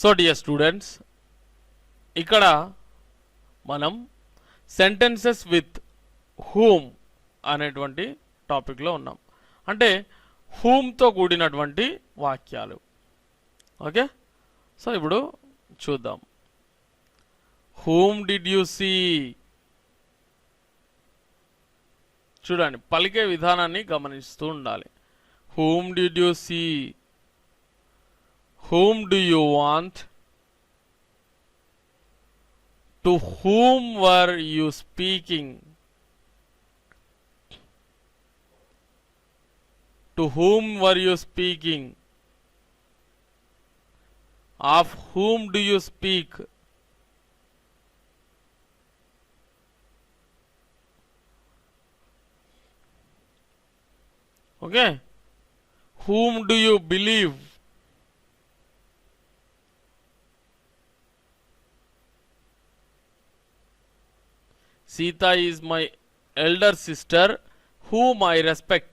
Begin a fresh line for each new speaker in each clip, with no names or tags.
So dear students, ఇక్కడ మనం sentences with whom అనేటువంటి టాపిక్లో ఉన్నాం. అంటే హూమ్తో కూడినటువంటి వాక్యాలు. ఓకే, సో ఇప్పుడు చూద్దాం. Whom did you see? చూడండి, పలికే విధానాన్ని గమనిస్తూ ఉండాలి. Whom did you see? Whom do you want? To whom were you speaking? To whom were you speaking? Of whom do you speak? Okay. Whom do you believe? Sita is my elder sister whom I respect.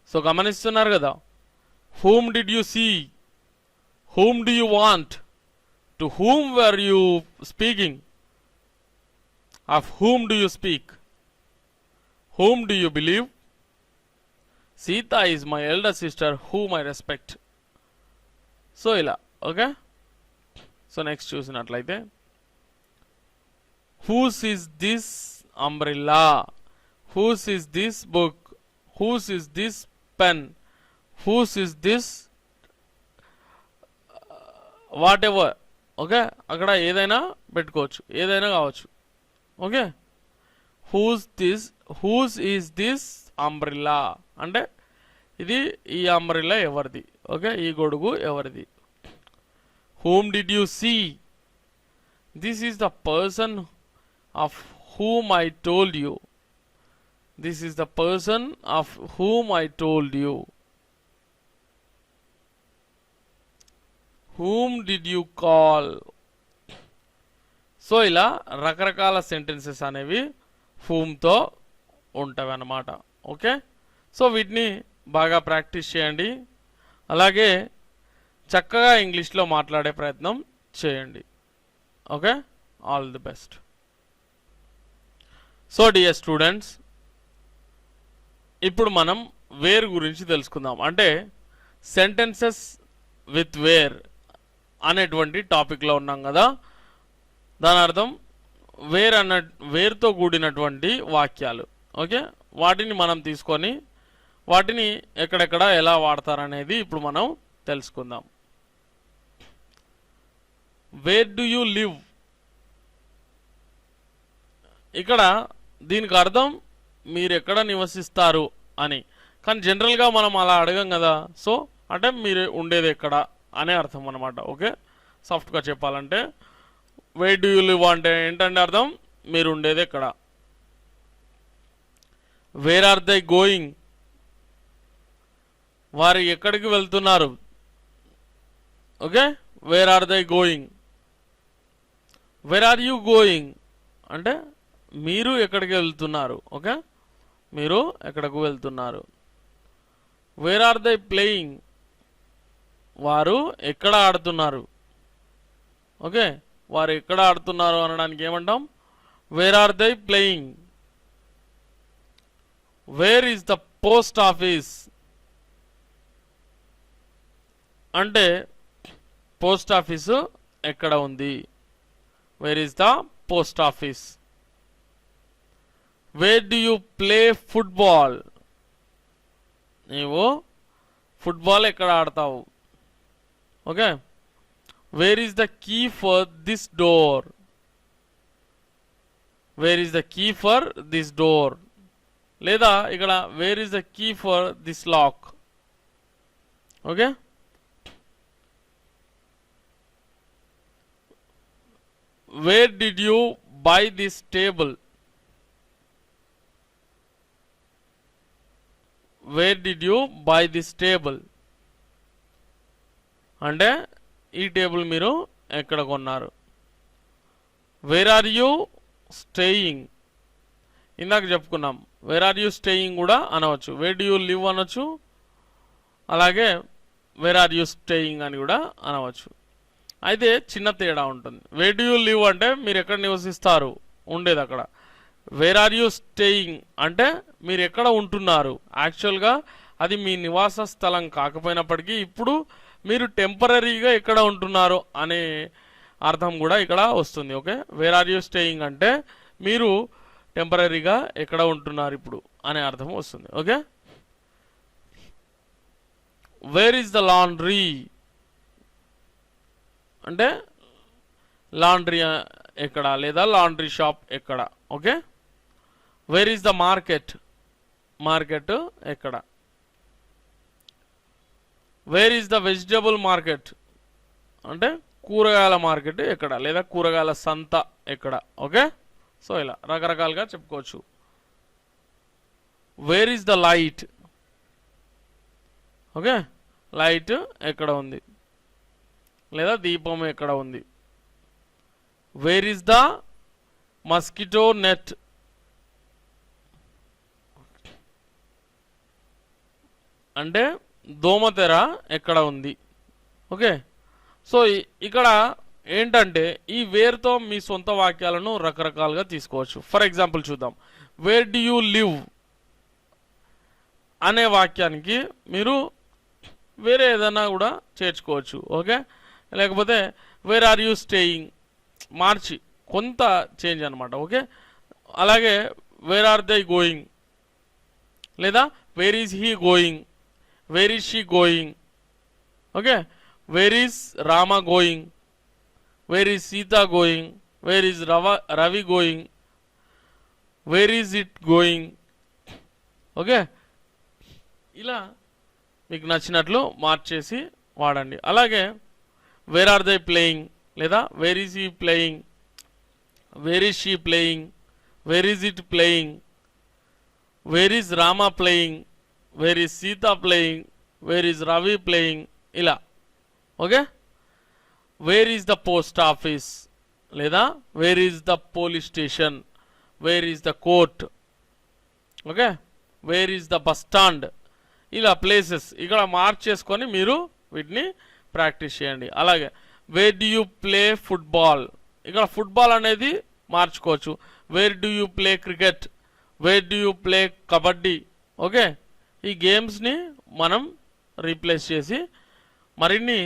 So గమనిస్తున్నారు కదా, whom did you see? Whom do you want? To whom were you speaking? Of whom do you speak? Whom do you believe? Sita is my elder sister whom I respect. So ఇలా. Okay, so next చూసినట్లయితే, whose is this umbrella? Whose is this book? Whose is this pen? Whose is this whatever? Okay, అక్కడ ఏదైనా పెట్టుకోవచ్చు, ఏదైనా కావచ్చు. Okay, whose is this umbrella అంటే ఇది, ఈ అంబ్రెల్లా ఎవరిది? ఓకే, ఈ గొడుగు ఎవరిది? Whom did you see? This is the person of whom I told you. This is the person of whom I told you. Whom did you call? So ఇలా రకరకాల sentences అనేవి whomతో ఉంటాయి అన్నమాట. ఓకే, సో వీటిని బాగా ప్రాక్టీస్ చేయండి, అలాగే చక్కగా ఇంగ్లీష్లో మాట్లాడే ప్రయత్నం చేయండి. Okay, all the best. So dear students, ఇప్పుడు మనం వేర్ గురించి తెలుసుకుందాం. అంటే సెంటెన్సెస్ విత్ వేర్ అనేటువంటి టాపిక్లో ఉన్నాం కదా. దాని అర్థం వేర్తో కూడినటువంటి వాక్యాలు. ఓకే, వాటిని మనం తీసుకొని వాటిని ఎక్కడెక్కడ ఎలా వాడతారనేది ఇప్పుడు మనం తెలుసుకుందాం. Wear do you live? ఇక్కడ దీనికి అర్థం మీరు ఎక్కడ నివసిస్తారు అని. కానీ జనరల్గా మనం అలా అడగం కదా. సో అంటే మీరు ఉండేది ఎక్కడ అనే అర్థం అన్నమాట. ఓకే, సాఫ్ట్గా చెప్పాలంటే వేర్ డు యూ లివ్ అంటే ఏంటంటే అర్థం మీరు ఉండేది ఎక్కడ. Where are they going? వారు ఎక్కడికి వెళ్తున్నారు? Okay, where are they going? Where are you going అంటే మీరు ఎక్కడికి వెళ్తున్నారు. ఓకే, మీరు ఎక్కడకు వెళ్తున్నారు. Where are they playing? వారు ఎక్కడ ఆడుతున్నారు. ఓకే, వారు ఎక్కడ ఆడుతున్నారు అనడానికి ఏమంటాం? Where are they playing. Where is the post office అంటే పోస్ట్ ఆఫీసు ఎక్కడ ఉంది. Where is the post office. Where do you play football? నీవు ఫుట్బాల్ ఎక్కడ ఆడతావు. Okay, where is the key for this door? Where is the key for this door. లేదా ఇక్కడ where is the key for this lock. Okay, where did you buy this table? Where did you buy this table అంటే ఈ table మీరు ఎక్కడ కొన్నారు. Where are you staying? ఇందాక చెప్పుకున్నాం, wear are you staying కూడా అనవచ్చు. వేర్ డు యూ లివ్ అనొచ్చు, అలాగే వేర్ ఆర్ యూ స్టేయింగ్ అని కూడా అనవచ్చు. అయితే చిన్న తేడా ఉంటుంది. వేర్ డూ యూ లివ్ అంటే మీరు ఎక్కడ నివసిస్తారు ఉండేది అక్కడ. వేర్ ఆర్ యూ స్టేయింగ్ అంటే మీరు ఎక్కడ ఉంటున్నారు. యాక్చువల్గా అది మీ నివాస స్థలం కాకపోయినప్పటికీ ఇప్పుడు మీరు టెంపరీగా ఎక్కడ ఉంటున్నారు అనే అర్థం కూడా ఇక్కడ వస్తుంది. Okay, where are you staying అంటే మీరు టెంపరీగా ఎక్కడ ఉంటున్నారు ఇప్పుడు అనే అర్థం వస్తుంది. Okay, where is the laundry అంటే లాండ్రీ ఎక్కడ లేదా లాండ్రీ షాప్ ఎక్కడ. Okay, where is the market market ఎక్కడ. Where is the vegetable market అంటే కూరగాయల మార్కెట్ ఎక్కడ లేదా కూరగాయల సంత ఎక్కడ. ఓకే, సో ఇలా రకరకాలుగా చెప్పుకోవచ్చు. Wear is the light. Okay, light ఎక్కడ ఉంది లేదా దీపం ఎక్కడ ఉంది. Where is the mosquito net అంటే దోమతెర ఎక్కడ ఉంది. ఓకే, సో ఇక్కడ ఏంటంటే ఈ వేర్తో మీ సొంత వాక్యాలను రకరకాలుగా తీసుకోవచ్చు. ఫర్ ఎగ్జాంపుల్ చూద్దాం. వేర్ డు యూ లివ్ అనే వాక్యానికి మీరు వేరే ఏదైనా కూడా చేర్చుకోవచ్చు. ఓకే, లేకపోతే వేర్ ఆర్ యూ స్టేయింగ్ మార్చి కొంత చేంజ్ అనమాట. ఓకే, అలాగే వేర్ ఆర్ దే గోయింగ్ లేదా where is he going, wear is she going. Okay, where is Rama going, wear is Sita going, wear is Ravi going, wear is it going. Okay, ఇలా మీకు నచ్చినట్లు మార్చేసి వాడండి. అలాగే వేర్ ఆర్ దే ప్లేయింగ్ లేదా where is he playing, where is she playing, where is it playing, where is Rama playing, where is Sita playing, where is Ravi playing. ఇలా. Okay, where is the post office లేదా where is the police station, where is the court. Okay, where is the bus stand. ఇలా places ఇక్కడ మార్చేసుకొని మీరు వీటిని practice చేయండి. అలాగే where do you play football ఇక్కడ ఫుట్బాల్ అనేది మార్చుకోవచ్చు. Where do you play cricket, where do you play kabaddi. Okay, ఈ గేమ్స్ని మనం రీప్లేస్ చేసి మరిన్ని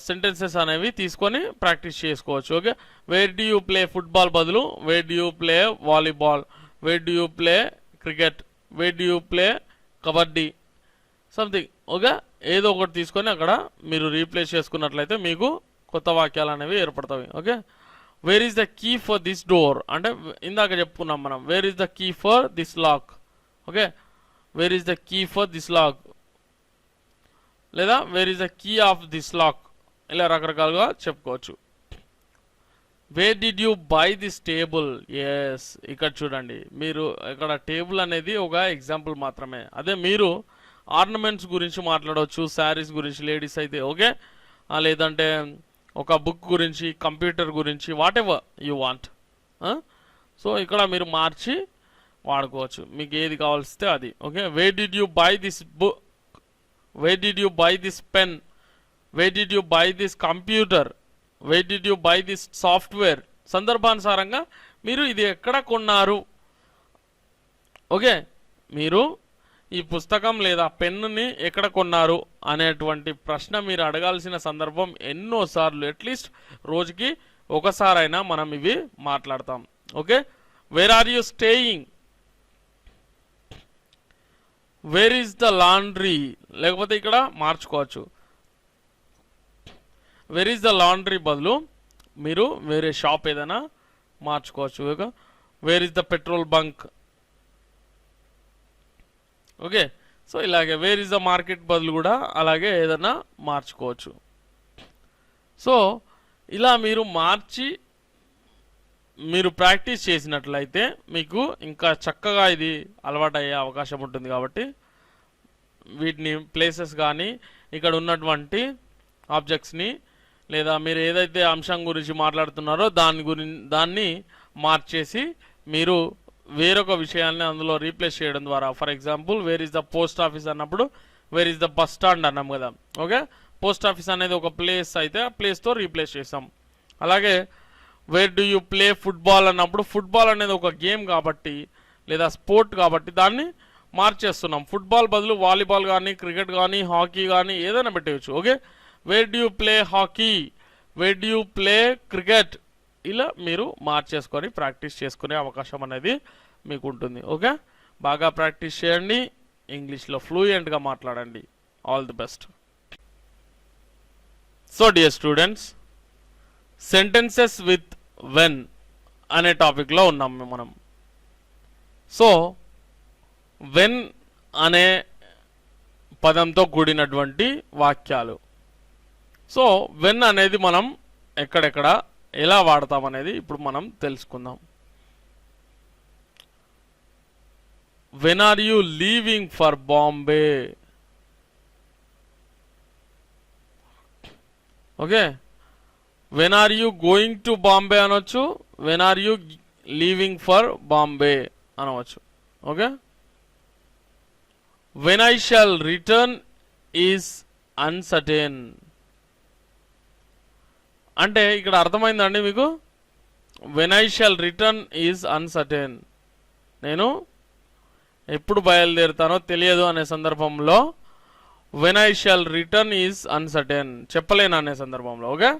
సెంటెన్సెస్ అనేవి తీసుకొని ప్రాక్టీస్ చేసుకోవచ్చు. Okay, where do you play football బదులు where do you play volleyball, where do you play cricket, where do you play kabaddi something. Okay, ఏదో ఒకటి తీసుకొని అక్కడ మీరు రీప్లేస్ చేసుకున్నట్లయితే మీకు కొత్త వాక్యాలు అనేవి ఏర్పడతాయి. Okay, where is the key for this door అంటే ఇందాక చెప్పుకున్నాం మనం. Where is the key for this lock. Okay, where is the key for this lock లేదా where is the key of this lock. ఇలా రకరకాలుగా చెప్పుకోవచ్చు. Where did you buy this table. Yes, ఇక్కడ చూడండి మీరు ఇక్కడ టేబుల్ అనేది ఒక ఎగ్జాంపుల్ మాత్రమే. అదే మీరు ఆర్నమెంట్స్ గురించి మాట్లాడవచ్చు, శారీస్ గురించి లేడీస్ అయితే. ఓకే, లేదంటే ఒక బుక్ గురించి, కంప్యూటర్ గురించి, whatever you want. So ఇక్కడ మీరు మార్చి వాడుకోవచ్చు మీకు ఏది కావాల్సితే అది. Okay, where did you buy this book, where did you buy this pen, where did you buy this computer, where did you buy this software. సందర్భానుసారంగా మీరు ఇది ఎక్కడ కొన్నారు. ఓకే, మీరు ఈ పుస్తకం లేదా పెన్నుని ఎక్కడ కొన్నారు అనేటువంటి ప్రశ్న మీరు అడగాల్సిన సందర్భం ఎన్నోసార్లు, అట్లీస్ట్ రోజుకి ఒకసారైనా మనం ఇవి మాట్లాడతాం. Okay, where are you staying, where is the laundry లేకపోతే ఇక్కడ మార్చుకోవచ్చు. వేర్ ఈజ్ ద లాండ్రీ బదులు మీరు వేరే షాప్ ఏదైనా మార్చుకోవచ్చు. Wear is the petrol bunk. Okay, so ఇలాగే వేర్ ఈజ్ ద మార్కెట్ బదులు కూడా అలాగే ఏదైనా మార్చుకోవచ్చు. సో ఇలా మీరు మార్చి మీరు ప్రాక్టీస్ చేసినట్లయితే మీకు ఇంకా చక్కగా ఇది అలవాటు అయ్యే అవకాశం ఉంటుంది. కాబట్టి వీటిని ప్లేసెస్ కానీ ఇక్కడ ఉన్నటువంటి ఆబ్జెక్ట్స్ని లేదా మీరు ఏదైతే అంశం గురించి మాట్లాడుతున్నారో దాన్ని మార్చేసి మీరు వేరొక విషయాన్ని అందులో రీప్లేస్ చేయడం ద్వారా, for example where is the post office అన్నప్పుడు where is the bus stand అన్నాం కదా. ఓకే, పోస్ట్ ఆఫీస్ అనేది ఒక ప్లేస్ అయితే ఆ ప్లేస్తో రీప్లేస్ చేసాం. అలాగే where do you play football అన్నప్పుడు ఫుట్బాల్ అనేది ఒక గేమ్ కాబట్టి లేదా స్పోర్ట్ కాబట్టి దాన్ని మార్చేస్తున్నాం. ఫుట్బాల్ బదులు వాలీబాల్ కానీ క్రికెట్ కానీ హాకీ కానీ ఏదైనా పెట్టవచ్చు. Okay, where do you play hockey, where do you play cricket, ఇలా మీరు మార్చేసుకొని ప్రాక్టీస్ చేసుకునే అవకాశం అనేది మీకు ఉంటుంది. ఓకే, బాగా ప్రాక్టీస్ చేయండి, ఇంగ్లీష్లో ఫ్లూయెంట్గా మాట్లాడండి. All the best. So dear students, sentences with when అనే టాపిక్లో ఉన్నాం మనం. సో వెన్ అనే పదంతో కూడినటువంటి వాక్యాలు. సో వెన్ అనేది మనం ఎక్కడెక్కడ ఎలా వాడతామనేది ఇప్పుడు మనం తెలుసుకుందాం. When are you leaving for Bombay? Okay, when are you going to Bombay అనవచ్చు, when are you leaving for Bombay అనవచ్చు. Okay, when I shall return is uncertain అంటే ఇక్కడ అర్థమైందండి మీకు? When I shall return is uncertain, నేను ఎప్పుడు బయలుదేరుతానో తెలియదు అనే సందర్భంలో when I shall return is uncertain, చెప్పలేను అనే సందర్భంలో. Okay,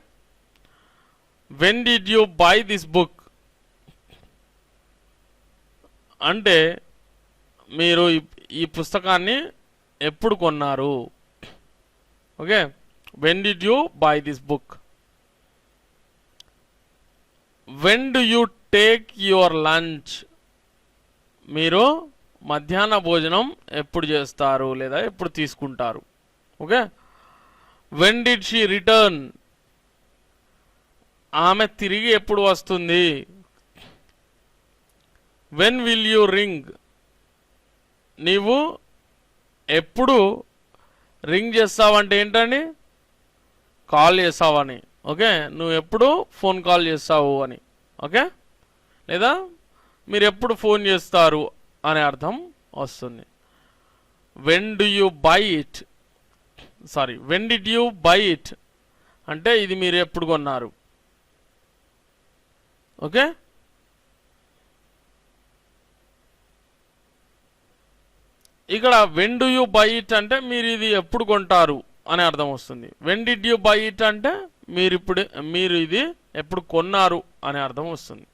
when did you buy this book అంటే మీరు ఈ పుస్తకాన్ని ఎప్పుడు కొన్నారు. Okay, when did you buy this book. When do you take your lunch, మీరు మధ్యాహ్న భోజనం ఎప్పుడు చేస్తారు లేదా ఎప్పుడు తీసుకుంటారు. Okay, when did she return, ఆమె తిరిగి ఎప్పుడు వస్తుంది. వెన్ విల్ యూ రింగ్, నీవు ఎప్పుడు రింగ్ చేస్తావంటే ఏంటండి? కాల్ చేస్తావని. ఓకే, నువ్వు ఎప్పుడు ఫోన్ కాల్ చేస్తావు అని. ఓకే, లేదా మీరు ఎప్పుడు ఫోన్ చేస్తారు అనే అర్థం వస్తుంది. When do you buy it, sorry when did you buy it అంటే ఇది మీరు ఎప్పుడు కొన్నారు. ఓకే, ఇక్కడ when do you buy it అంటే మీరు ఇది ఎప్పుడు కొంటారు అనే అర్థం వస్తుంది. When did you buy it అంటే మీరు ఇది ఎప్పుడు కొన్నారు అనే అర్థం వస్తుంది.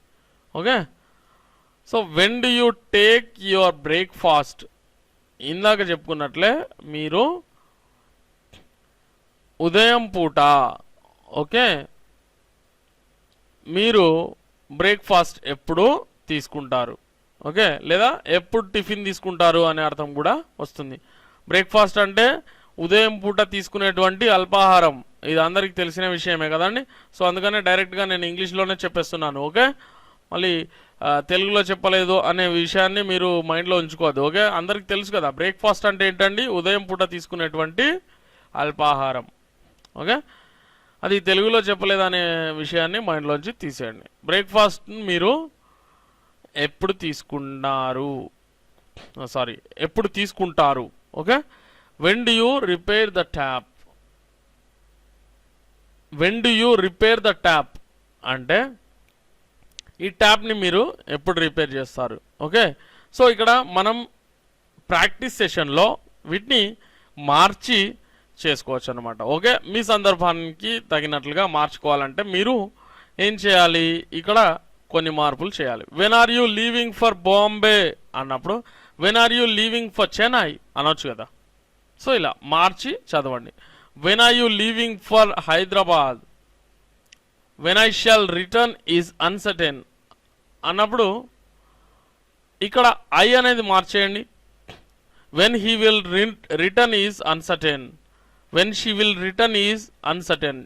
Okay, so when do you take your breakfast, ఇందాక చెప్పుకున్నట్లే మీరు ఉదయం పూట, ఓకే, మీరు బ్రేక్ఫాస్ట్ ఎప్పుడు తీసుకుంటారు. ఓకే, లేదా ఎప్పుడు టిఫిన్ తీసుకుంటారు అనే అర్థం కూడా వస్తుంది. బ్రేక్ఫాస్ట్ అంటే ఉదయం పూట తీసుకునేటువంటి అల్పాహారం, ఇది అందరికి తెలిసిన విషయమే కదండి. సో అందుకనే డైరెక్ట్గా నేను ఇంగ్లీష్లోనే చెప్పేస్తున్నాను. ఓకే, మళ్ళీ తెలుగులో చెప్పలేదు అనే విషయాన్ని మీరు మైండ్లో ఉంచుకోవద్దు. ఓకే, అందరికి తెలుసు కదా బ్రేక్ఫాస్ట్ అంటే ఏంటండి? ఉదయం పూట తీసుకునేటువంటి అల్పాహారం. ఓకే, అది తెలుగులో చెప్పలేదు అనే విషయాన్ని మైండ్లోంచి తీసేయండి. బ్రేక్ఫాస్ట్ మీరు ఎప్పుడు తీసుకున్నారు, సారీ ఎప్పుడు తీసుకుంటారు. Okay, when do you repair the tap, when do you repair the tap అంటే ఈ ట్యాప్ని మీరు ఎప్పుడు రిపేర్ చేస్తారు. ఓకే, సో ఇక్కడ మనం ప్రాక్టీస్ సెషన్లో వీటిని మార్చి చేసుకోవచ్చు అనమాట. ఓకే, మీ సందర్భానికి తగినట్లుగా మార్చుకోవాలంటే మీరు ఏం చేయాలి, ఇక్కడ కొన్ని మార్పులు చేయాలి. When are you leaving for Bombay అన్నప్పుడు when are you leaving for Chennai అనొచ్చు కదా. సో ఇలా మార్చి చదవండి. When are you leaving for Hyderabad, when I shall return is uncertain అన్నప్పుడు ఇక్కడ ఐ అనేది మార్చేయండి. When he will return is uncertain, when she will return is uncertain.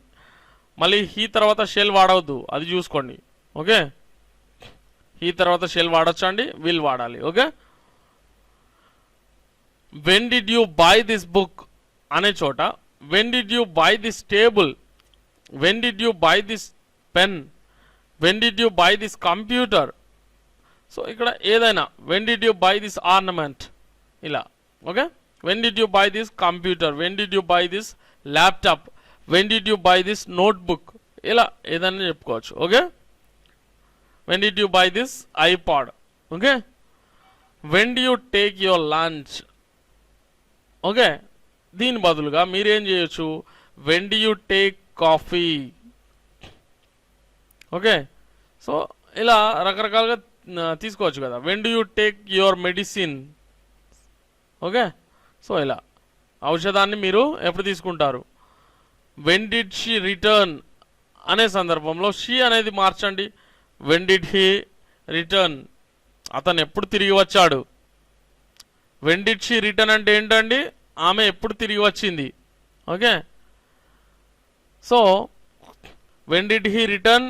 మళ్ళీ హీ తర్వాత షెల్ వాడవద్దు, అది చూసుకోండి. ఓకే, హీ తర్వాత షెల్ వాడొచ్చా అండి, విల్ వాడాలి. Okay, when did you buy this book అనే చోట when did you buy this table, when did you buy this pen, when did you buy this computer. So ఇక్కడ ఏదైనా when did you buy this ornament ఇలా. Okay, when did you buy this computer, when did you buy this laptop, when did you buy this notebook, ఇలా ఏదైనా చెప్పుకోవచ్చు. Okay, when did you buy this iPod. Okay, when do you take your lunch. Okay, దీని బదులుగా మీరేం చేయొచ్చు, when do you take coffee. Okay, so ఇలా రకరకాలుగా తీసుకోవచ్చు కదా. When do you take your medicine. Okay, so ఇలా ఔషధాన్ని మీరు ఎప్పుడు తీసుకుంటారు. వెన్ డిడ్ షీ రిటర్న్ అనే సందర్భంలో షీ అనేది మార్చండి. వెన్ డిడ్ హీ రిటర్న్, అతను ఎప్పుడు తిరిగి వచ్చాడు. వెన్ డిడ్ షీ రిటర్న్ అంటే ఏంటండి, ఆమె ఎప్పుడు తిరిగి వచ్చింది. Okay, so when did he return,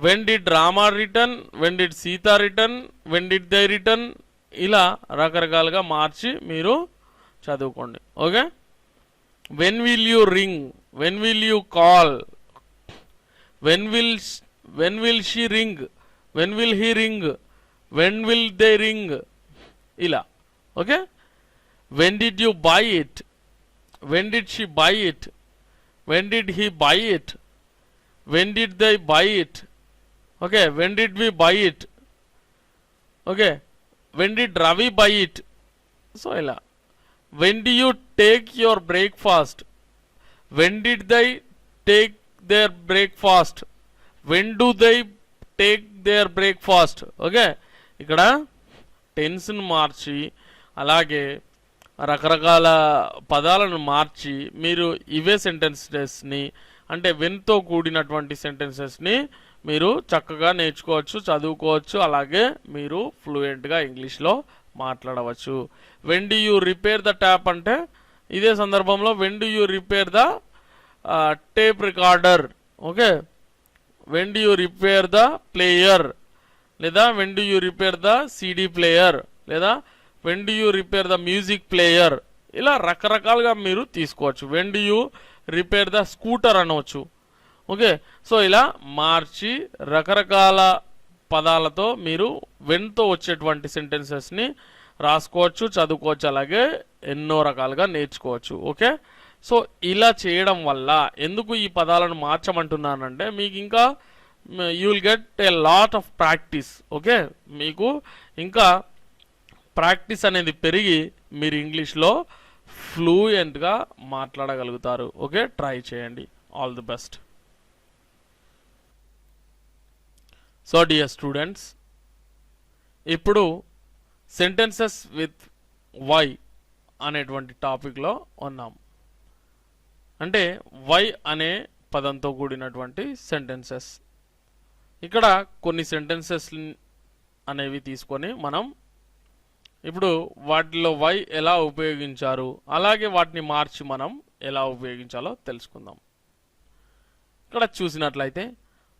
when did Rama return, when did Sita return, when did they return, ఇలా రకరకాలుగా మార్చి మీరు చదువుకోండి. Okay, when will you ring, when will you call, when will she ring, when will he ring, when will they ring, ఇలా. Okay, when did you buy it, when did she buy it, when did he buy it, when did they buy it. Okay, when did we buy it. Okay, when did Ravi buy it. So ఇలా. When do you take your breakfast, when did they take their breakfast, when do they take their breakfast. Okay, ఇక్కడ టెన్స్ను మార్చి అలాగే రకరకాల పదాలను మార్చి మీరు ఇవే సెంటెన్సెస్ని అంటే వెన్తో కూడినటువంటి సెంటెన్సెస్ని మీరు చక్కగా నేర్చుకోవచ్చు, చదువుకోవచ్చు, అలాగే మీరు ఫ్లూయెంట్గా ఇంగ్లీష్లో మాట్లాడవచ్చు. When do you repair the tap అంటే ఇదే సందర్భంలో when do you repair the tape recorder. Okay, when do you repair the player, లేదా when do you repair the CD player, లేదా when do you repair the music player, ఇలా రకరకాలుగా మీరు తీసుకోవచ్చు. When do you repair the scooter అనవచ్చు. Okay, so ఇలా మార్చి రకరకాల పదాలతో మీరు వెన్తో వచ్చేటువంటి సెంటెన్సెస్ని రాసుకోవచ్చు, చదువుకోవచ్చు, అలాగే ఎన్నో రకాలుగా నేర్చుకోవచ్చు. ఓకే, సో ఇలా చేయడం వల్ల ఎందుకు ఈ పదాలను మార్చమంటున్నానంటే మీకు ఇంకా you will get a lot of practice. Okay, మీకు ఇంకా ప్రాక్టీస్ అనేది పెరిగి మీరు ఇంగ్లీష్లో ఫ్లూయెంట్గా మాట్లాడగలుగుతారు. ఓకే, ట్రై చేయండి. All the best. So dear students, ఇప్పుడు సెంటెన్సెస్ విత్ వై అనేటువంటి టాపిక్లో ఉన్నాం. అంటే వై అనే పదంతో కూడినటువంటి సెంటెన్సెస్. ఇక్కడ కొన్ని సెంటెన్సెస్ అనేవి తీసుకొని మనం ఇప్పుడు వాటిలో వై ఎలా ఉపయోగించారు, అలాగే వాటిని మార్చి మనం ఎలా ఉపయోగించాలో తెలుసుకుందాం. ఇక్కడ చూసినట్లయితే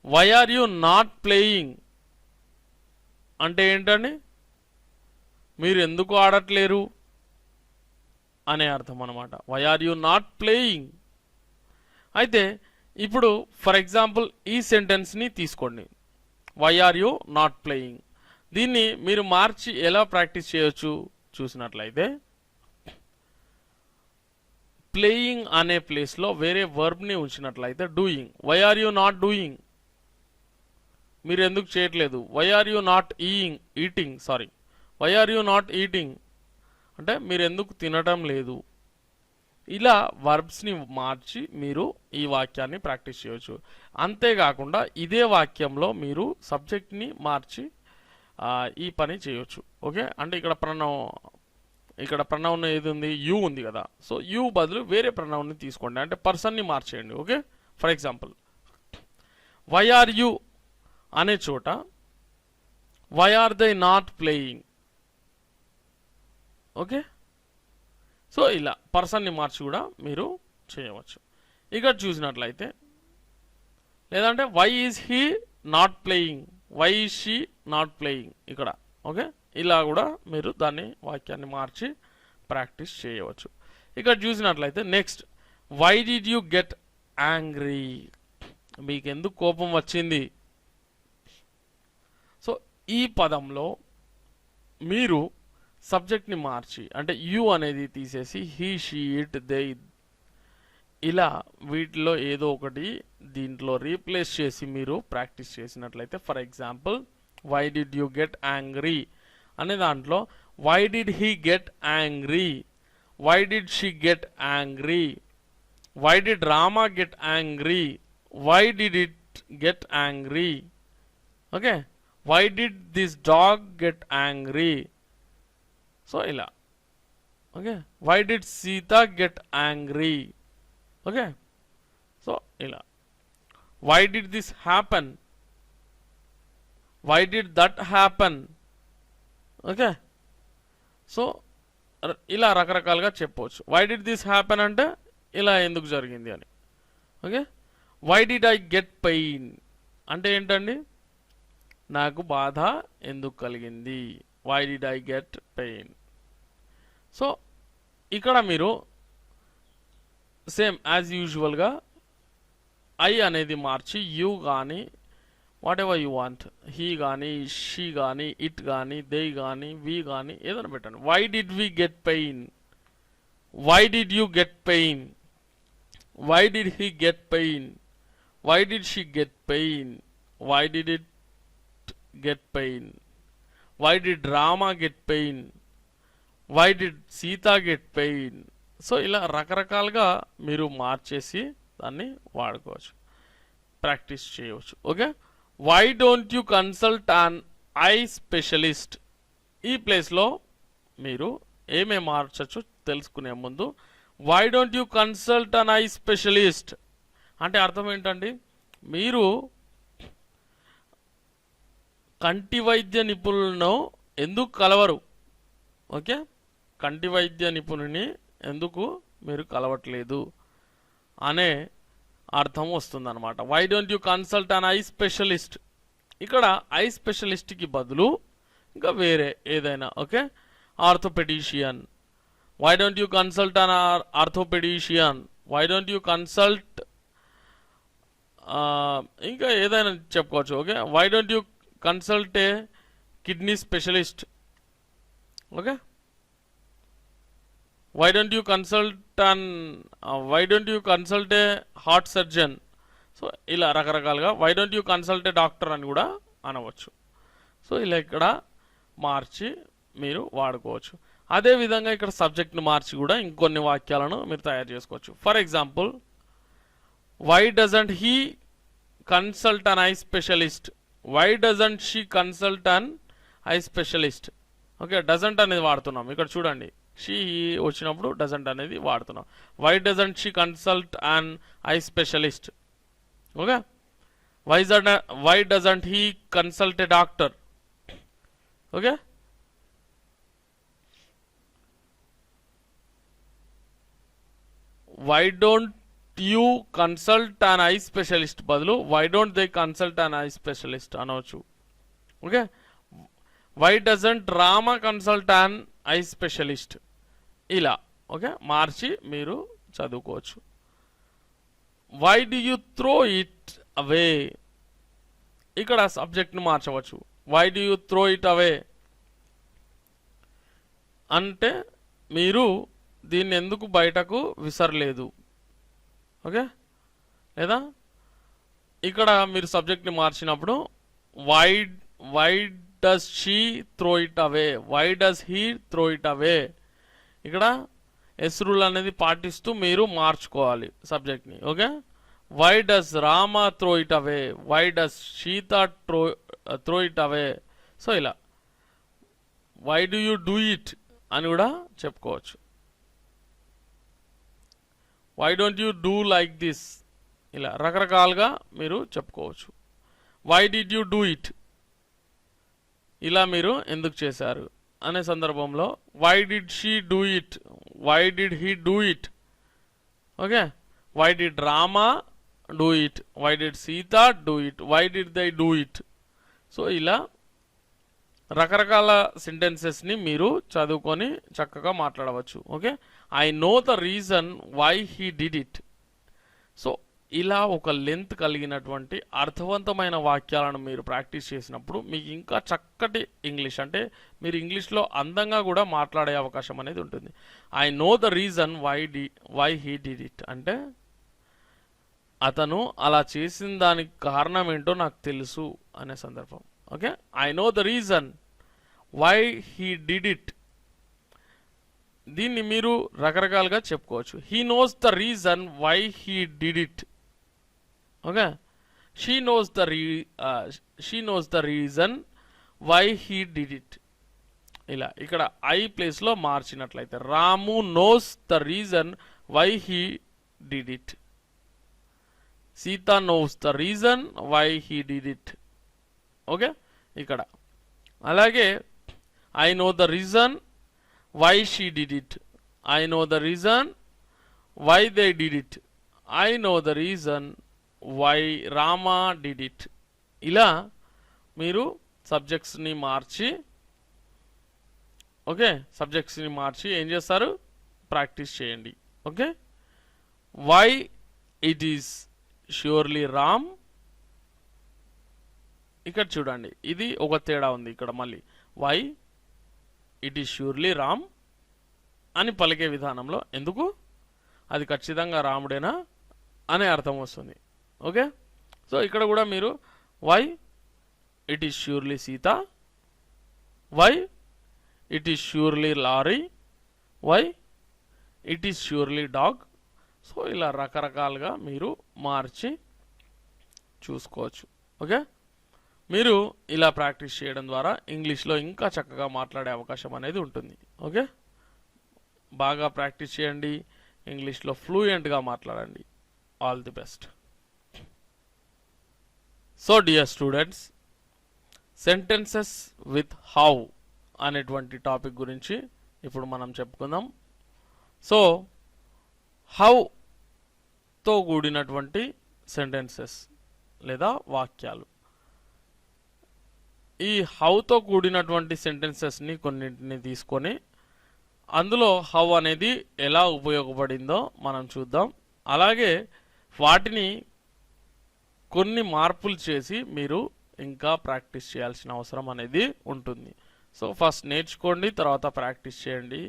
why are you not playing అంటే ఏంటండి, మీరు ఎందుకు ఆడట్లేరు అనే అర్థం అన్నమాట. Why are you not playing. అయితే ఇప్పుడు ఫర్ ఎగ్జాంపుల్ ఈ సెంటెన్స్ని తీసుకోండి, why are you not playing. దీన్ని మీరు మార్చి ఎలా ప్రాక్టీస్ చేయొచ్చు చూసినట్లయితే ప్లేయింగ్ అనే ప్లేస్లో వేరే వర్బ్ని ఉంచినట్లయితే doing. Why are you not doing, మీరు ఎందుకు చేయట్లేదు. Why are you not eating, sorry, why are you not eating అంటే మీరు ఎందుకు తినటం లేదు. ఇలా వర్బ్స్ని మార్చి మీరు ఈ వాక్యాన్ని ప్రాక్టీస్ చేయవచ్చు. అంతేకాకుండా ఇదే వాక్యంలో మీరు సబ్జెక్ట్ని మార్చి ఈ పని చేయొచ్చు. ఓకే, అంటే ఇక్కడ ప్రనౌన్ ఏది ఉంది, యూ ఉంది కదా. సో యూ బదులు వేరే ప్రనౌన్ని తీసుకోండి, అంటే పర్సన్ని మార్చేయండి. Okay, for example why are you అనే చోట why are they not playing. Okay, so ఇలా పర్సన్ని మార్చి కూడా మీరు చేయవచ్చు. ఇక్కడ చూసినట్లయితే లేదంటే why is he not playing, why is she not playing ఇక్కడ. ఓకే, ఇలా కూడా మీరు దాన్ని వాక్యాన్ని మార్చి ప్రాక్టీస్ చేయవచ్చు. ఇక్కడ చూసినట్లయితే next why did you get angry, మీకు ఎందుకు కోపం వచ్చింది. సో ఈ పదంలో మీరు సబ్జెక్ట్ని మార్చి అంటే యు అనేది తీసేసి హీ షీ ఇట్ దే ఇలా వీటిలో ఏదో ఒకటి దీంట్లో రీప్లేస్ చేసి మీరు ప్రాక్టీస్ చేసినట్లయితే, for example why did you get angry అనే దాంట్లో why did he get angry, why did she get angry, why did Rama get angry, why did it get angry, okay, why did this dog get angry. So ఇలా, okay, why did Sita get angry, okay. So ఇలా, why did this happen, why did that happen, okay. So ఇలా రకరకాలుగా చెప్పవచ్చు. Why did this happen అంటే ఇలా ఎందుకు జరిగింది అని, okay. Why did I get pain అంటే ఏంటండి, నాకు బాధ ఎందుకు కలిగింది, why did I get pain. So ఇక్కడ మీరు సేమ్ యాజ్ యూజువల్గా ఐ అనేది మార్చి యూ కానీ whatever you want, he కానీ షీ కానీ ఇట్ కానీ దే కానీ వి కానీ ఏదైనా పెట్టండి. Why did we get pain, why did you get pain, why did he get pain, why did she get pain, why did it get pain, why did Rama get pain, why did Sita get pain. So ఇలా రకరకాలుగా మీరు మార్చేసి దాన్ని వాడుకోవచ్చు, practice చేయవచ్చు, okay. Why don't you consult an eye specialist, ఈ ప్లేస్లో మీరు ఏమేమి మార్చచ్చు తెలుసుకునే ముందు why don't you consult an eye specialist అంటే అర్థం ఏంటండి, మీరు కంటి వైద్య నిపుణులను ఎందుకు కలవరు, ఓకే, కంటి వైద్య నిపుణుని ఎందుకు మీరు కలవట్లేదు అనే అర్థం వస్తుందన్నమాట. Why don't you consult an eye specialist, ఇక్కడ ఐ స్పెషలిస్ట్కి బదులు ఇంకా వేరే ఏదైనా, okay, orthopedician, why don't you consult an orthopedician, why don't you consult ఇంకా ఏదైనా చెప్పుకోవచ్చు, okay. Why don't you consult a kidney specialist, okay. Why don't you consult an why don't you consult a heart surgeon. So ఇలా రకరకాలుగా why don't you consult a doctor అని కూడా అనవచ్చు. So ఇలా ఇక్కడ మార్చి మీరు వాడుకోవచ్చు. అదేవిధంగా ఇక్కడ సబ్జెక్ట్ని మార్చి కూడా ఇంకొన్ని వాక్యాలను మీరు తయారు చేసుకోవచ్చు. For example why doesn't he consult an eye specialist, why doesn't she consult an eye specialist, okay. Doesn't అనేది వాడుతున్నాం ఇక్కడ చూడండి, షీ వచ్చినప్పుడు డజంట్ అనేది వాడుతున్నాం. Why doesn't she consult an eye specialist, okay. Why doesn't he consult a doctor, okay. Why don't you consult an eye specialist బదులు why don't they consult an eye specialist అనవచ్చు, okay. Why doesn't Rama consult an eye specialist, ఇలా, okay, మార్చి మీరు చదువుకోవచ్చు. Why do you throw it away, ఇక్కడ సబ్జెక్ట్ని మార్చవచ్చు. Why do you throw it away అంటే మీరు దీన్ని ఎందుకు బయటకు విసరలేదు, ఓకే. లేదా ఇక్కడ మీరు సబ్జెక్ట్ని మార్చినప్పుడు why why does she throw it away, why does he throw it away, ఇక్కడ ఎస్ రూల్ అనేది పాటిస్తూ మీరు మార్చుకోవాలి సబ్జెక్ట్ని, okay. Why does Rama throw it away, why does Sita throw it away. So ఇలా why do you do it అని కూడా చెప్పుకోవచ్చు. Why don't you do like this, ఇలా రకరకాలుగా మీరు చెప్పుకోవచ్చు. Why did you do it, ఇలా మీరు ఎందుకు చేశారు అనే సందర్భంలో why did she do it, why did he do it, okay. Why did Rama do it, why did Sita do it, why did they do it. So ఇలా రకరకాల సెంటెన్సెస్ని మీరు చదువుకొని చక్కగా మాట్లాడవచ్చు, okay. I know the reason why he did it. So ఇలా ఒక length కలిగినటువంటి అర్థవంతమైన వాక్యాలను మీరు ప్రాక్టీస్ చేసినప్పుడు మీకు ఇంకా చక్కటి ఇంగ్లీష్, అంటే మీరు ఇంగ్లీష్లో అందంగా కూడా మాట్లాడే అవకాశం అనేది ఉంటుంది. I know the reason why he did it, అంటే అతను అలా చేసిన దానికి కారణం ఏంటో నాకు తెలుసు అనే సందర్భం. Okay, I know the reason why he did it. దీన్ని మీరు రకరకాలుగా చెప్పుకోవచ్చు. He knows the reason why he did it. Okay, she knows the reason why he did it. ఇలా ఇక్కడ ఐ ప్లేస్లో మార్చినట్లయితే Ramu knows the reason why he did it. Sita knows the reason why he did it. Okay, ఇక్కడ అలాగే I know the reason why she did it. I know the reason why they did it. I know the reason why Rama did it. ఇలా మీరు సబ్జెక్ట్స్ని మార్చి, okay, సబ్జెక్ట్స్ని మార్చి ఏం చేస్తారు, practice చేయండి. Okay, why it is surely Ram. ఇక్కడ చూడండి, ఇది ఒక తేడా ఉంది ఇక్కడ. మళ్ళీ why it is surely Ram అని పలికే విధానంలో, ఎందుకు, అది ఖచ్చితంగా రాముడేనా అనే అర్థం వస్తుంది. ఓకే, సో ఇక్కడ కూడా మీరు why it is surely Sita, why it is surely lorry, why it is surely dog. So ఇలా రకరకాలుగా మీరు మార్చి చూసుకోవచ్చు. ఓకే, మీరు ఇలా ప్రాక్టీస్ చేయడం ద్వారా ఇంగ్లీష్లో ఇంకా చక్కగా మాట్లాడే అవకాశం అనేది ఉంటుంది. ఓకే, బాగా ప్రాక్టీస్ చేయండి, ఇంగ్లీష్లో ఫ్లూయెంట్గా మాట్లాడండి. All the best. So dear students, sentences with how అనేటువంటి టాపిక్ గురించి ఇప్పుడు మనం చెప్పుకుందాం. సో హౌతో కూడినటువంటి సెంటెన్సెస్ లేదా వాక్యాలు. ఈ హౌతో కూడినటువంటి సెంటెన్సెస్ని కొన్నింటిని తీసుకొని అందులో హౌ అనేది ఎలా ఉపయోగపడిందో మనం చూద్దాం. అలాగే వాటిని కొన్ని మార్పులు చేసి మీరు ఇంకా ప్రాక్టీస్ చేయాల్సిన అవసరం అనేది ఉంటుంది. సో ఫస్ట్ నేర్చుకోండి, తర్వాత ప్రాక్టీస్ చేయండి,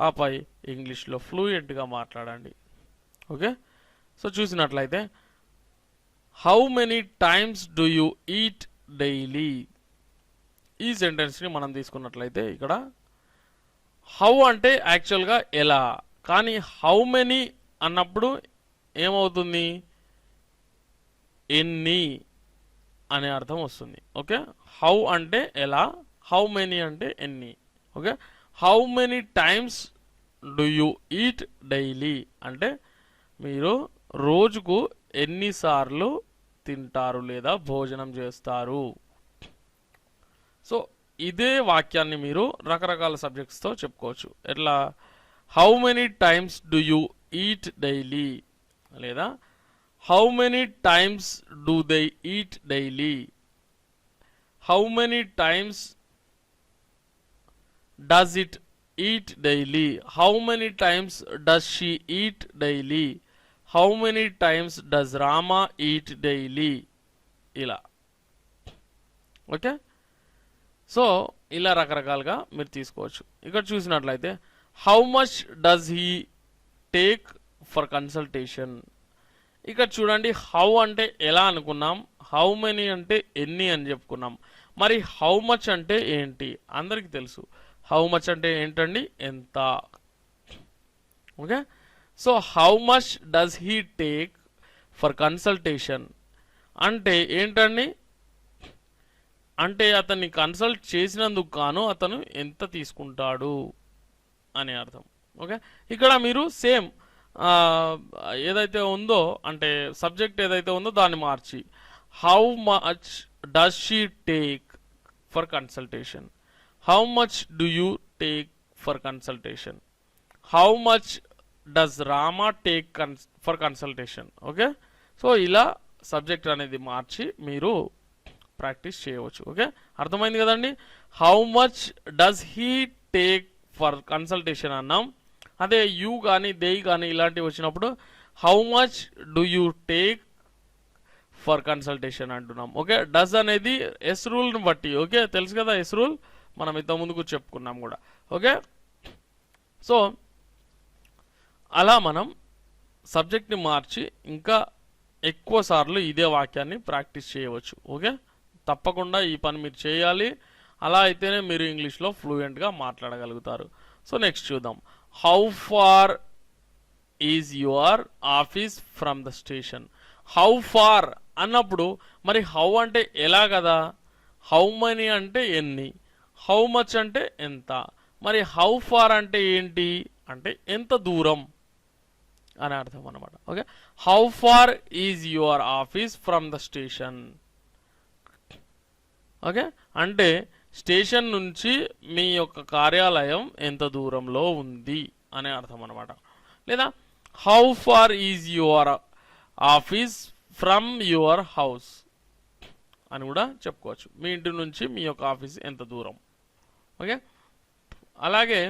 ఆపై ఇంగ్లీష్లో ఫ్లూయెంట్గా మాట్లాడండి. ఓకే, సో చూసినట్లయితే how many times do you eat daily. ఈ సెంటెన్స్ని మనం తీసుకున్నట్లయితే ఇక్కడ హౌ అంటే యాక్చువల్గా ఎలా, కానీ హౌ మెనీ అన్నప్పుడు ఏమవుతుంది, ఎన్ని అనే అర్థం వస్తుంది. ఓకే, హౌ అంటే ఎలా, హౌ మెనీ అంటే ఎన్ని. Okay, how many times do you eat daily అంటే మీరు రోజుకు ఎన్నిసార్లు తింటారు లేదా భోజనం చేస్తారు. సో ఇదే వాక్యాన్ని మీరు రకరకాల సబ్జెక్ట్స్తో చెప్పుకోవచ్చు. ఎట్లా, how many times do you eat daily, లేదా how many times do they eat daily, how many times does it eat daily, how many times does she eat daily, how many times does Rama eat daily. ఇలా. Okay, so ఇలా రకరకాలుగా మీరు తీసుకోవచ్చు. ఇక్కడ చూసినట్లయితే how much does he take for consultation. ఇక్కడ చూడండి, how అంటే ఎలా అనుకున్నాం, హౌ మెనీ అంటే ఎన్ని అని చెప్పుకున్నాం. మరి హౌ మచ్ అంటే ఏంటి అందరికీ తెలుసు. హౌ మచ్ అంటే ఏంటండి, ఎంత. Okay, so how much does he take for consultation అంటే ఏంటండి, అంటే అతన్ని కన్సల్ట్ చేసినందుకు గాను అతను ఎంత తీసుకుంటాడు అనే అర్థం. ఓకే, ఇక్కడ మీరు సేమ్ ఏదైతే ఉందో, అంటే సబ్జెక్ట్ ఏదైతే ఉందో దాన్ని మార్చి how much does she take for consultation, how much do you take for consultation, how much does Rama take for consultation. Okay, so ఇలా సబ్జెక్ట్ అనేది మార్చి మీరు ప్రాక్టీస్ చేయవచ్చు. ఓకే, అర్థమైంది కదండి. How much does he take for consultation అన్నాం. అదే you కానీ దే కానీ ఇలాంటివి వచ్చినప్పుడు how much do you take for consultation అంటున్నాం. ఓకే, డస్ అనేది ఎస్ రూల్ని బట్టి. ఓకే, తెలుసు కదా ఎస్ రూల్, మనం ఇంత ముందుకు చెప్పుకున్నాం కూడా. ఓకే, సో అలా మనం సబ్జెక్ట్ని మార్చి ఇంకా ఎక్కువ సార్లు ఇదే వాక్యాన్ని ప్రాక్టీస్ చేయవచ్చు. ఓకే, తప్పకుండా ఈ పని మీరు చేయాలి. అలా అయితేనే మీరు ఇంగ్లీష్లో ఫ్లూయెంట్గా మాట్లాడగలుగుతారు. సో నెక్స్ట్ చూద్దాం. How far is your office from the station. How far అన్నప్పుడు మరి హౌ అంటే ఎలా కదా, హౌ మనీ అంటే ఎన్ని, హౌ మచ్ అంటే ఎంత, మరి హౌ ఫార్ అంటే ఏంటి అంటే ఎంత దూరం అని అర్థం అన్నమాట. Okay, how far is your office from the station. Okay, అంటే స్టేషన్ నుంచి మీ యొక్క కార్యాలయం ఎంత దూరంలో ఉంది అనే అర్థం అన్నమాట. లేదా how far is your office from your house అని కూడా చెప్పుకోవచ్చు. మీ ఇంటి నుంచి మీ యొక్క ఆఫీస్ ఎంత దూరం. ఓకే, అలాగే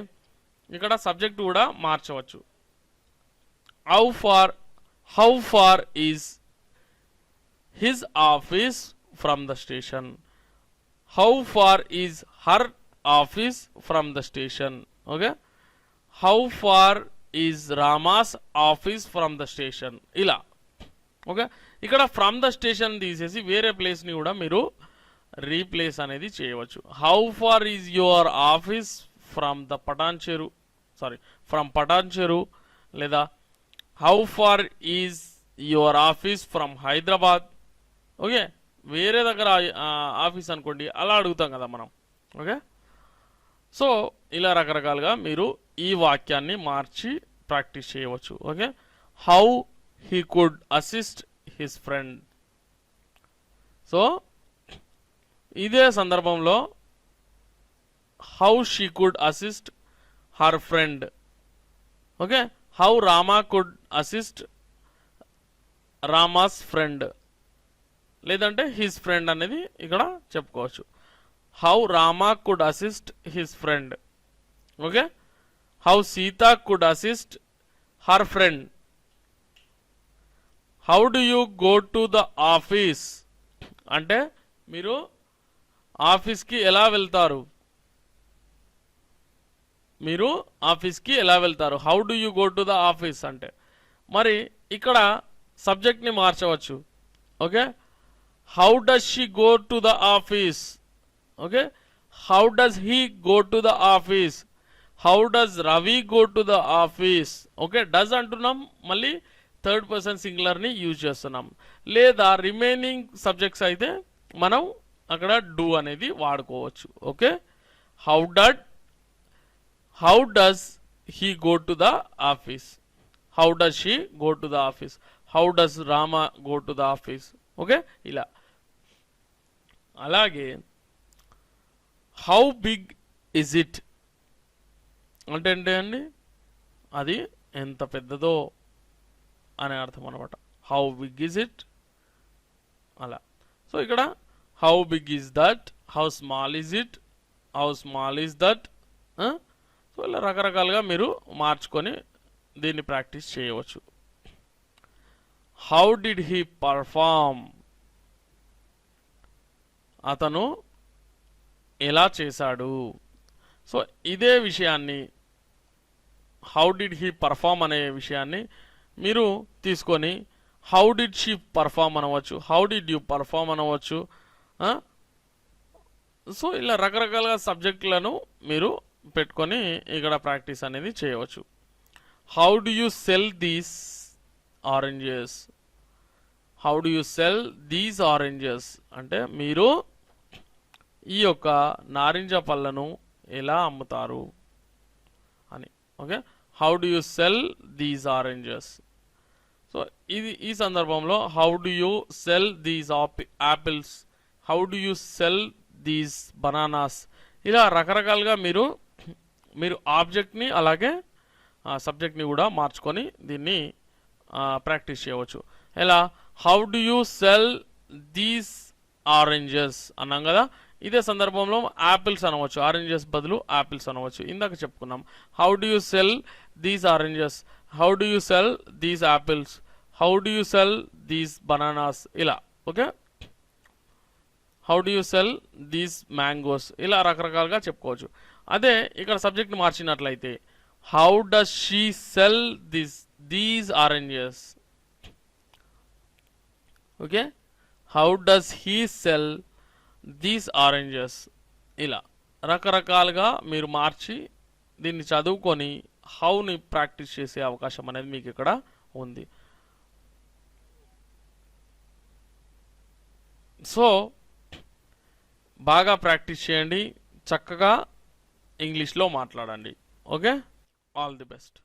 ఇక్కడ సబ్జెక్ట్ కూడా మార్చవచ్చు. How far is his office from the station. How far is her office from the station. Okay, how far is Rama's office from the station. ఇలా. ఓకే, ఇక్కడ ఫ్రమ్ ద స్టేషన్ తీసేసి వేరే ప్లేస్ని కూడా మీరు రీప్లేస్ అనేది చేయవచ్చు. How far is your office from the Patancheru, from Patancheru. లేదా how far is your office from Hyderabad. Okay, వేరే దగ్గర ఆఫీస్ అనుకోండి, అలా అడుగుతాం కదా మనం. ఓకే, సో ఇలా రకరకాలుగా మీరు ఈ వాక్యాన్ని మార్చి ప్రాక్టీస్ చేయవచ్చు. Okay, how he could assist his friend. So ఇదే సందర్భంలో how she could assist her friend. Okay, how Rama could assist Rama's friend, లేదంటే హిస్ ఫ్రెండ్ అనేది ఇక్కడ చెప్పుకోవచ్చు. How Rama could assist his friend. Okay, how Sita could assist her friend. How do you go to the office అంటే మీరు ఆఫీస్కి ఎలా వెళ్తారు, మీరు ఆఫీస్కి ఎలా వెళ్తారు. How do you go to the office అంటే మరి ఇక్కడ సబ్జెక్ట్ని మార్చవచ్చు. Okay, how does she go to the office. Okay, how does he go to the office. How does Ravi go to the office. Okay, does అంటున్నాం, మళ్ళీ third person సింగులర్ని use చేస్తున్నాం. లేదా remaining subjects అయితే మనం అక్కడ డూ అనేది వాడుకోవచ్చు. Okay, how does he go to the office. How does she go to the office. How does Rama go to the office. Okay, ఇలా. అలాగే హౌ బిగ్ ఇజ్ ఇట్ అంటే ఏంటండి, అది ఎంత పెద్దదో అనే అర్థం అనమాట. హౌ బిగ్ ఇజ్ ఇట్ అలా. సో ఇక్కడ how big is that, how small is it, how small is that. So ఇలా రకరకాలుగా మీరు మార్చుకొని దీన్ని ప్రాక్టీస్ చేయవచ్చు. హౌ డిడ్ హీ పర్ఫామ్, అతను ఎలా చేశాడు. సో ఇదే విషయాన్ని హౌ డిడ్ హీ పర్ఫామ్ అనే విషయాన్ని మీరు తీసుకొని హౌ డిడ్ షీ పర్ఫామ్ అనవచ్చు, హౌ డిడ్ యూ పర్ఫామ్ అనవచ్చు. సో ఇలా రకరకాలుగా సబ్జెక్టులను మీరు పెట్టుకొని ఇక్కడ ప్రాక్టీస్ అనేది చేయవచ్చు. How do you sell these oranges. How do you sell these oranges అంటే మీరు ఈ యొక్క నారింజ పళ్ళను ఎలా అమ్ముతారు అని. Okay, how do you sell these oranges. So ఇది ఈ సందర్భంలో how do you sell these apples, how do you sell these bananas. ఇలా రకరకాలుగా మీరు ఆబ్జెక్ట్ని అలాగే సబ్జెక్ట్ని కూడా మార్చుకొని దీన్ని ప్రాక్టీస్ చేయవచ్చు. ఎలా, how do you sell these oranges అన్నాం కదా, ఇదే సందర్భంలో యాపిల్స్ అనవచ్చు, ఆరెంజెస్ బదులు యాపిల్స్ అనవచ్చు. ఇందాక చెప్పుకున్నాం how do you sell these oranges, how do you sell these apples, how do you sell these bananas, ఇలా. Okay, how do you sell these mangoes, ఇలా రకరకాలుగా చెప్పుకోవచ్చు. అదే ఇక్కడ సబ్జెక్ట్ని మార్చినట్లయితే how does she sell these oranges, okay, how does he sell these oranges, ఇలా రకరకాలుగా మీరు మార్చి దీన్ని చదువుకొని హౌని ప్రాక్టీస్ చేసే అవకాశం అనేది మీకు ఇక్కడ ఉంది. సో బాగా ప్రాక్టీస్ చేయండి, చక్కగా ఇంగ్లీష్లో మాట్లాడండి. Okay, all the best.